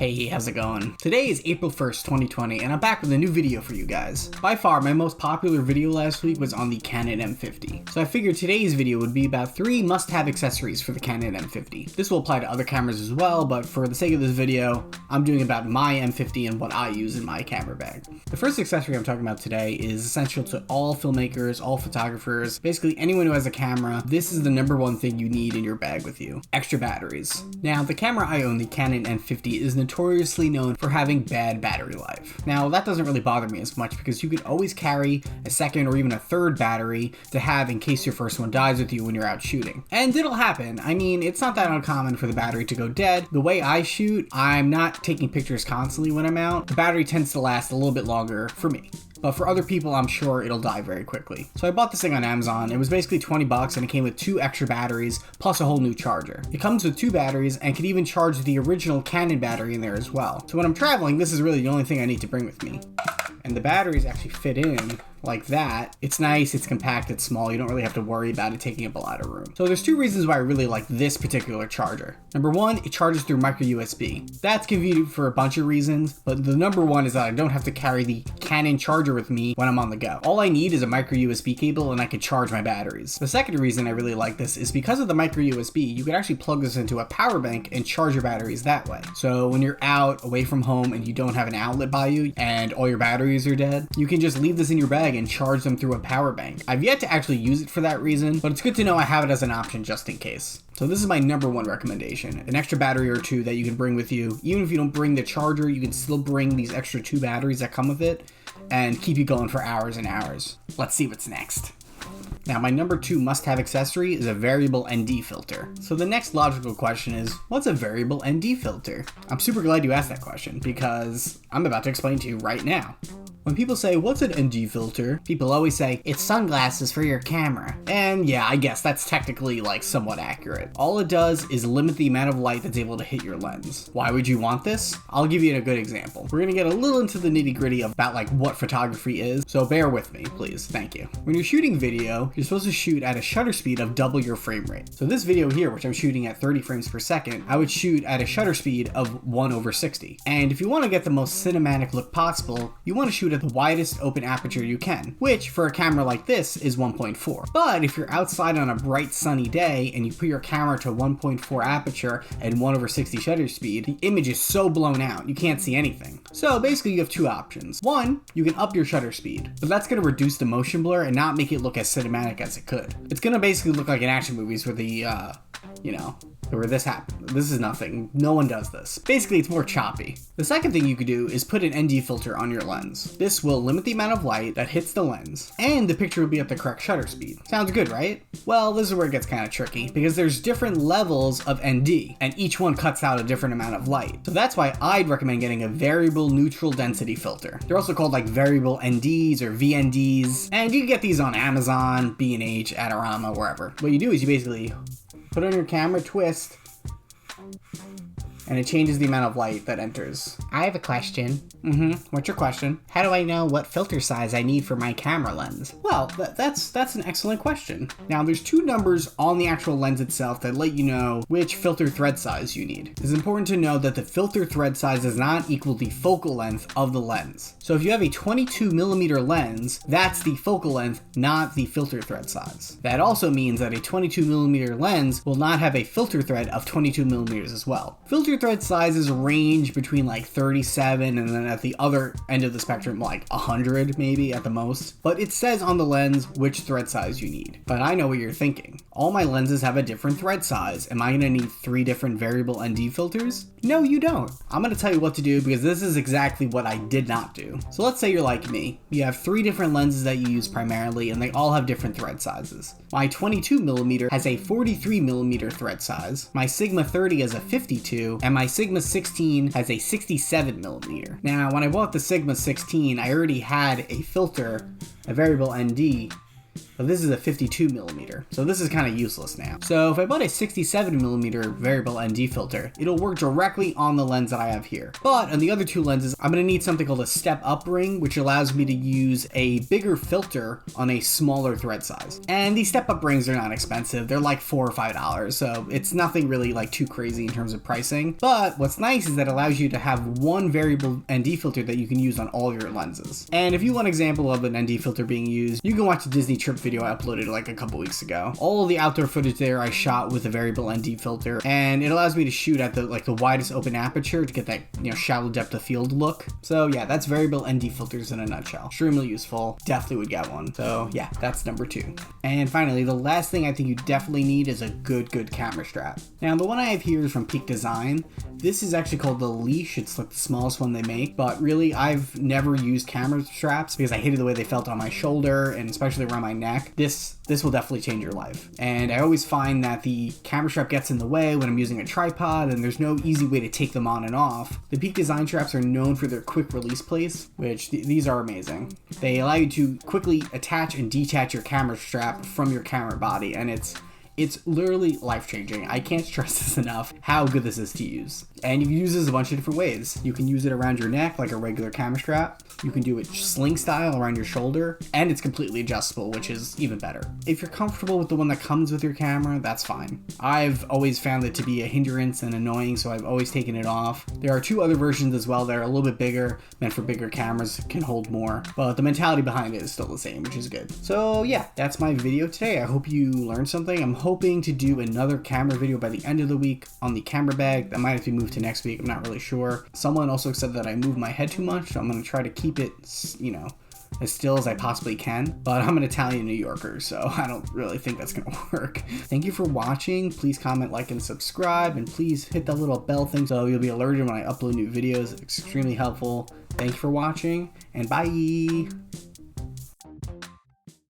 Hey, how's it going? Today is April 1st, 2020, and I'm back with a new video for you guys. By far, my most popular video last week was on the Canon M50. So I figured today's video would be about 3 must-have accessories for the Canon M50. This will apply to other cameras as well, but for the sake of this video, I'm doing about my M50 and what I use in my camera bag. The first accessory I'm talking about today is essential to all filmmakers, all photographers, basically anyone who has a camera. This is the #1 thing you need in your bag with you: extra batteries. Now, the camera I own, the Canon M50, is notoriously known for having bad battery life. Now, that doesn't really bother me as much because you can always carry a second or even a third battery to have in case your first one dies with you when you're out shooting. And it'll happen. I mean, it's not that uncommon for the battery to go dead. The way I shoot, I'm not taking pictures constantly when I'm out. The battery tends to last a little bit longer for me. But for other people, I'm sure it'll die very quickly. So I bought this thing on Amazon. It was basically 20 bucks and it came with 2 extra batteries plus a whole new charger. It comes with 2 batteries and can even charge the original Canon battery in there as well. So when I'm traveling, this is really the only thing I need to bring with me. And the batteries actually fit in like that. It's nice, it's compact, it's small. You don't really have to worry about it taking up a lot of room. So there's 2 reasons why I really like this particular charger. #1, it charges through micro USB. That's convenient for a bunch of reasons, but the #1 is that I don't have to carry the Canon charger with me when I'm on the go. All I need is a micro USB cable and I can charge my batteries. The second reason I really like this is because of the micro USB, you can actually plug this into a power bank and charge your batteries that way. So when you're out away from home and you don't have an outlet by you and all your batteries are dead, you can just leave this in your bag and charge them through a power bank. I've yet to actually use it for that reason, but it's good to know I have it as an option just in case. So this is my #1 recommendation, an extra battery or 2 that you can bring with you. Even if you don't bring the charger, you can still bring these extra 2 batteries that come with it and keep you going for hours and hours. Let's see what's next. Now, my #2 must-have accessory is a variable ND filter. So the next logical question is, what's a variable ND filter? I'm super glad you asked that question because I'm about to explain to you right now. When people say, what's an ND filter? People always say, it's sunglasses for your camera. And yeah, I guess that's technically somewhat accurate. All it does is limit the amount of light that's able to hit your lens. Why would you want this? I'll give you a good example. We're gonna get a little into the nitty-gritty about what photography is, so bear with me, please. Thank you. When you're shooting video, you're supposed to shoot at a shutter speed of double your frame rate. So this video here, which I'm shooting at 30 frames per second, I would shoot at a shutter speed of 1/60. And if you want to get the most cinematic look possible, you want to shoot at the widest open aperture you can, which for a camera like this is 1.4. But if you're outside on a bright sunny day and you put your camera to 1.4 aperture and 1/60 shutter speed, the image is so blown out you can't see anything. So basically you have 2 options. 1, you can up your shutter speed, but that's going to reduce the motion blur and not make it look as cinematic as it could. It's going to basically look like in action movies where where this happened. This is nothing. No one does this. Basically, it's more choppy. The second thing you could do is put an ND filter on your lens. This will limit the amount of light that hits the lens, and the picture will be at the correct shutter speed. Sounds good, right? Well, this is where it gets kind of tricky, because there's different levels of ND, and each one cuts out a different amount of light. So that's why I'd recommend getting a variable neutral density filter. They're also called variable NDs or VNDs, and you can get these on Amazon, B&H, Adorama, wherever. What you do is you basically put it on your camera, twist, and it changes the amount of light that enters. I have a question. What's your question? How do I know what filter size I need for my camera lens? Well, that's an excellent question. Now, there's 2 numbers on the actual lens itself that let you know which filter thread size you need. It's important to know that the filter thread size does not equal the focal length of the lens. So if you have a 22mm lens, that's the focal length, not the filter thread size. That also means that a 22mm lens will not have a filter thread of 22mm as well. Filter thread sizes range between 37 and then at the other end of the spectrum 100 maybe at the most, but it says on the lens which thread size you need. But I know what you're thinking. All my lenses have a different thread size. Am I going to need 3 different variable ND filters? No, you don't. I'm going to tell you what to do because this is exactly what I did not do. So let's say you're like me. You have 3 different lenses that you use primarily and they all have different thread sizes. My 22mm has a 43mm thread size, my Sigma 30 has a 52, and my Sigma 16 has a 67mm. Now, when I bought the Sigma 16, I already had a filter, a variable ND, but this is a 52mm, so this is kind of useless now. So if I bought a 67mm variable ND filter, it'll work directly on the lens that I have here. But on the other two lenses, I'm going to need something called a step-up ring, which allows me to use a bigger filter on a smaller thread size. And these step-up rings are not expensive. They're like $4 or $5, so it's nothing really like too crazy in terms of pricing. But what's nice is that it allows you to have one variable ND filter that you can use on all your lenses. And if you want an example of an ND filter being used, you can watch a Disney trip video I uploaded like a couple weeks ago. All the outdoor footage there I shot with a variable ND filter, and it allows me to shoot at the widest open aperture to get that, you know, shallow depth of field look. So yeah, that's variable ND filters in a nutshell. Extremely useful. Definitely would get one. So yeah, that's number 2. And finally, the last thing I think you definitely need is a good camera strap. Now the one I have here is from Peak Design. This is actually called the Leash. It's like the smallest one they make, but really I've never used camera straps because I hated the way they felt on my shoulder and especially around my neck. This will definitely change your life. And I always find that the camera strap gets in the way when I'm using a tripod and there's no easy way to take them on and off. The Peak Design straps are known for their quick release place, which these are amazing. They allow you to quickly attach and detach your camera strap from your camera body, and it's literally life-changing. I can't stress this enough how good this is to use. And you can use this a bunch of different ways. You can use it around your neck like a regular camera strap. You can do it sling style around your shoulder, and it's completely adjustable, which is even better. If you're comfortable with the one that comes with your camera, that's fine. I've always found it to be a hindrance and annoying, so I've always taken it off. There are 2 other versions as well that are a little bit bigger, meant for bigger cameras, can hold more, but the mentality behind it is still the same, which is good. So yeah, that's my video today. I hope you learned something. I'm hoping to do another camera video by the end of the week on the camera bag. That might have to be moved to next week. I'm not really sure. Someone also said that I move my head too much, so I'm going to try to keep it, you know, as still as I possibly can. But I'm an Italian New Yorker, so I don't really think that's going to work. Thank you for watching. Please comment, like, and subscribe, and please hit that little bell thing so you'll be alerted when I upload new videos. It's extremely helpful. Thank you for watching, and bye!